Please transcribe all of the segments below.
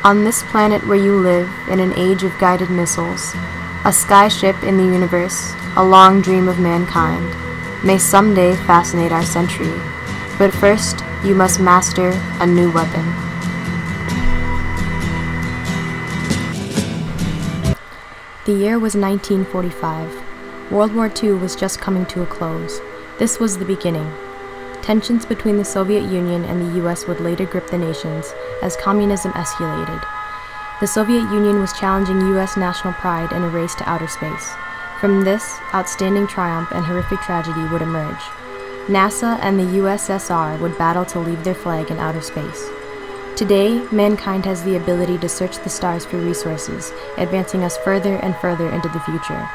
On this planet where you live in an age of guided missiles, a skyship in the universe, a long dream of mankind, may someday fascinate our century, but first you must master a new weapon. The year was 1945. World War II was just coming to a close. This was the beginning. Tensions between the Soviet Union and the US would later grip the nations as communism escalated. The Soviet Union was challenging US national pride in a race to outer space. From this, outstanding triumph and horrific tragedy would emerge. NASA and the USSR would battle to leave their flag in outer space. Today, mankind has the ability to search the stars for resources, advancing us further and further into the future.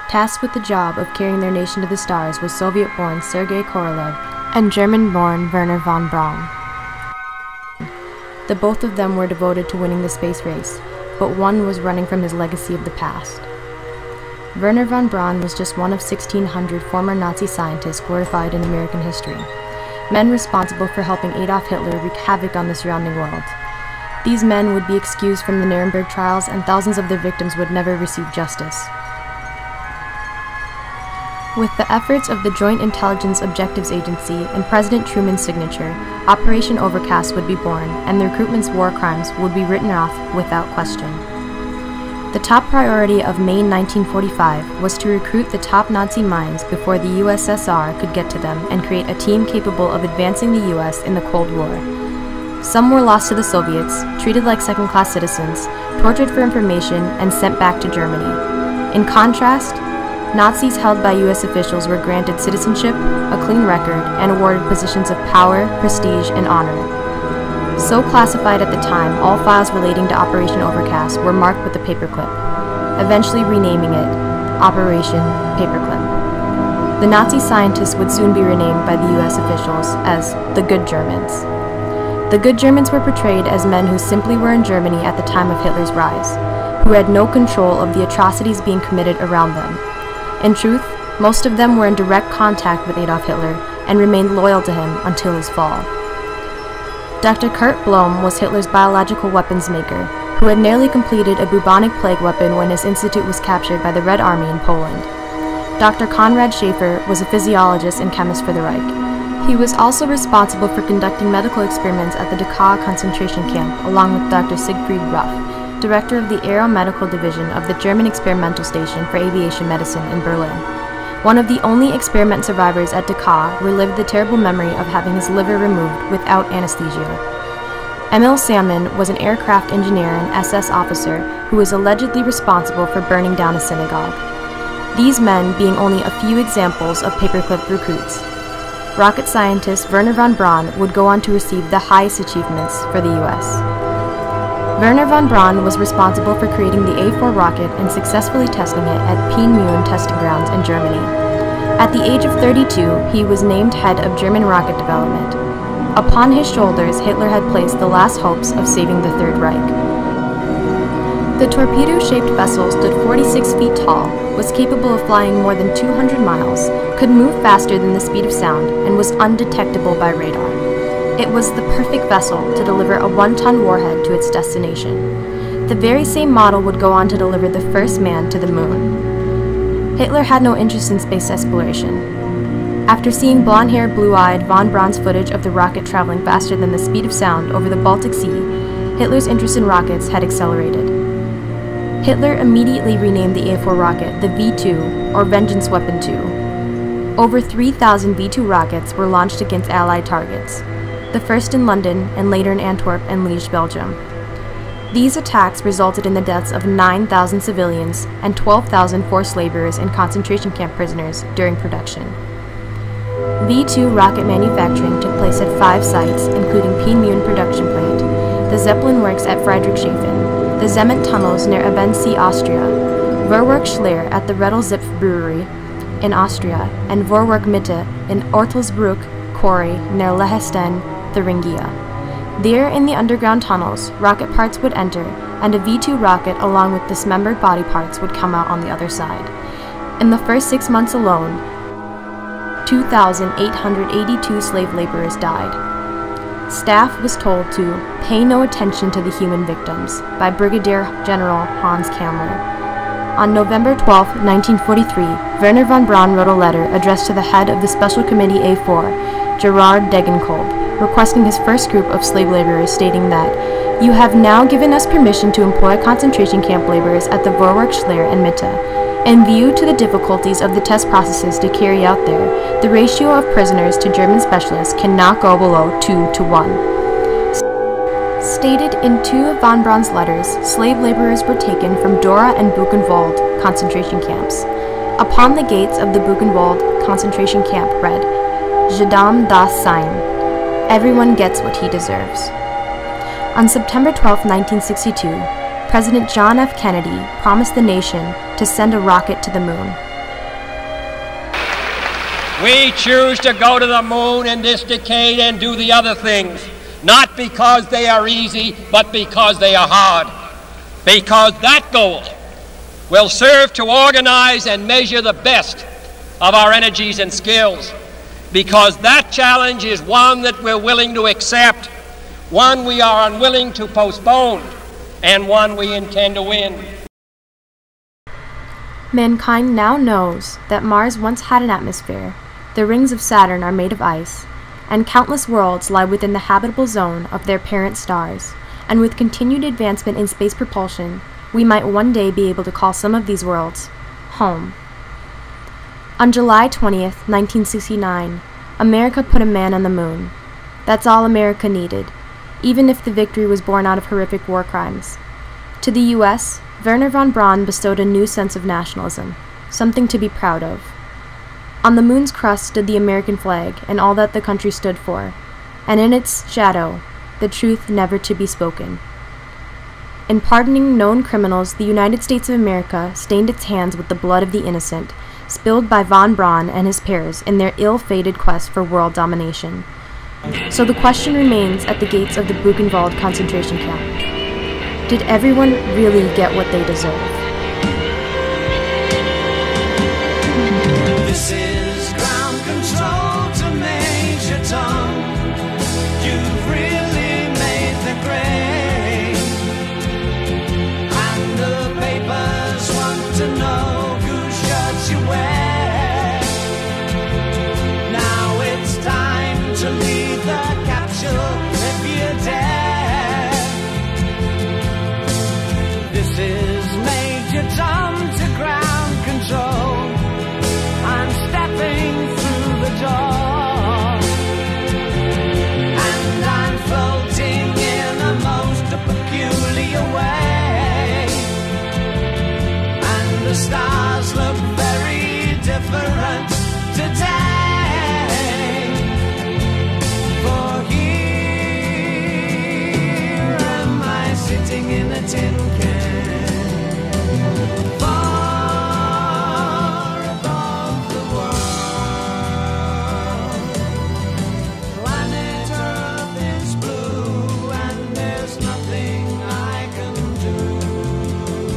Tasked with the job of carrying their nation to the stars was Soviet-born Sergei Korolev and German-born Wernher von Braun. The both of them were devoted to winning the space race, but one was running from his legacy of the past. Wernher von Braun was just one of 1,600 former Nazi scientists glorified in American history, men responsible for helping Adolf Hitler wreak havoc on the surrounding world. These men would be excused from the Nuremberg trials, and thousands of their victims would never receive justice. With the efforts of the Joint Intelligence Objectives Agency and President Truman's signature, Operation Overcast would be born, and the recruitment's war crimes would be written off without question. The top priority of May 1945 was to recruit the top Nazi minds before the USSR could get to them and create a team capable of advancing the US in the Cold War. Some were lost to the Soviets, treated like second-class citizens, tortured for information, and sent back to Germany. In contrast, Nazis held by US officials were granted citizenship, a clean record, and awarded positions of power, prestige, and honor. So classified at the time, all files relating to Operation Overcast were marked with a paperclip, eventually renaming it Operation Paperclip. The Nazi scientists would soon be renamed by the US officials as the Good Germans. The Good Germans were portrayed as men who simply were in Germany at the time of Hitler's rise, who had no control of the atrocities being committed around them. In truth, most of them were in direct contact with Adolf Hitler and remained loyal to him until his fall. Dr. Kurt Blom was Hitler's biological weapons maker, who had nearly completed a bubonic plague weapon when his institute was captured by the Red Army in Poland. Dr. Konrad Schaefer was a physiologist and chemist for the Reich. He was also responsible for conducting medical experiments at the Dachau concentration camp, along with Dr. Siegfried Ruff, director of the Aeromedical Division of the German Experimental Station for Aviation Medicine in Berlin. One of the only experiment survivors at Dachau relived the terrible memory of having his liver removed without anesthesia. Emil Salmon was an aircraft engineer and SS officer who was allegedly responsible for burning down a synagogue. These men being only a few examples of paperclip recruits. Rocket scientist Wernher von Braun would go on to receive the highest achievements for the US. Wernher von Braun was responsible for creating the A4 rocket and successfully testing it at Peenemünde testing grounds in Germany. At the age of 32, he was named head of German rocket development. Upon his shoulders, Hitler had placed the last hopes of saving the Third Reich. The torpedo-shaped vessel stood 46 feet tall, was capable of flying more than 200 miles, could move faster than the speed of sound, and was undetectable by radar. It was the perfect vessel to deliver a 1-ton warhead to its destination. The very same model would go on to deliver the first man to the moon. Hitler had no interest in space exploration. After seeing blonde-haired, blue-eyed von Braun's footage of the rocket traveling faster than the speed of sound over the Baltic Sea, Hitler's interest in rockets had accelerated. Hitler immediately renamed the A4 rocket the V2, or Vengeance Weapon 2. Over 3,000 V2 rockets were launched against Allied targets, the first in London and later in Antwerp and Liège, Belgium. These attacks resulted in the deaths of 9,000 civilians and 12,000 forced laborers and concentration camp prisoners during production. V2 rocket manufacturing took place at 5 sites, including Peenemünde production plant, the Zeppelin works at Friedrichshafen, the Zement tunnels near Abendsee, Austria, Vorwerk Schleer at the Redl-Zipf brewery in Austria, and Vorwerk Mitte in Ortelsbruck quarry near Lehesten, Thuringia. There, in the underground tunnels, rocket parts would enter, and a V2 rocket along with dismembered body parts would come out on the other side. In the first 6 months alone, 2,882 slave laborers died. staff was told to pay no attention to the human victims by Brigadier General Hans Kammler. On November 12, 1943, Wernher von Braun wrote a letter addressed to the head of the Special Committee A4, Gerard Degenkolb, requesting his first group of slave laborers, stating that, "You have now given us permission to employ concentration camp laborers at the Vorwerkschleier and Mitte. In view to the difficulties of the test processes to carry out there, the ratio of prisoners to German specialists cannot go below 2-1. Stated in two of von Braun's letters, slave laborers were taken from Dora and Buchenwald concentration camps. Upon the gates of the Buchenwald concentration camp read, "Jedem das sein," everyone gets what he deserves. On September 12, 1962, President John F. Kennedy promised the nation to send a rocket to the moon. We choose to go to the moon in this decade and do the other things. Not because they are easy, but because they are hard. Because that goal will serve to organize and measure the best of our energies and skills. Because that challenge is one that we're willing to accept, one we are unwilling to postpone, and one we intend to win. Mankind now knows that Mars once had an atmosphere, the rings of Saturn are made of ice, and countless worlds lie within the habitable zone of their parent stars, and with continued advancement in space propulsion, we might one day be able to call some of these worlds home. On July 20th, 1969, America put a man on the moon. That's all America needed, even if the victory was born out of horrific war crimes. To the U.S., Wernher von Braun bestowed a new sense of nationalism, something to be proud of. On the moon's crust stood the American flag and all that the country stood for, and in its shadow, the truth never to be spoken. In pardoning known criminals, the United States of America stained its hands with the blood of the innocent, spilled by von Braun and his peers in their ill-fated quest for world domination. So the question remains at the gates of the Buchenwald concentration camp. Did everyone really get what they deserve?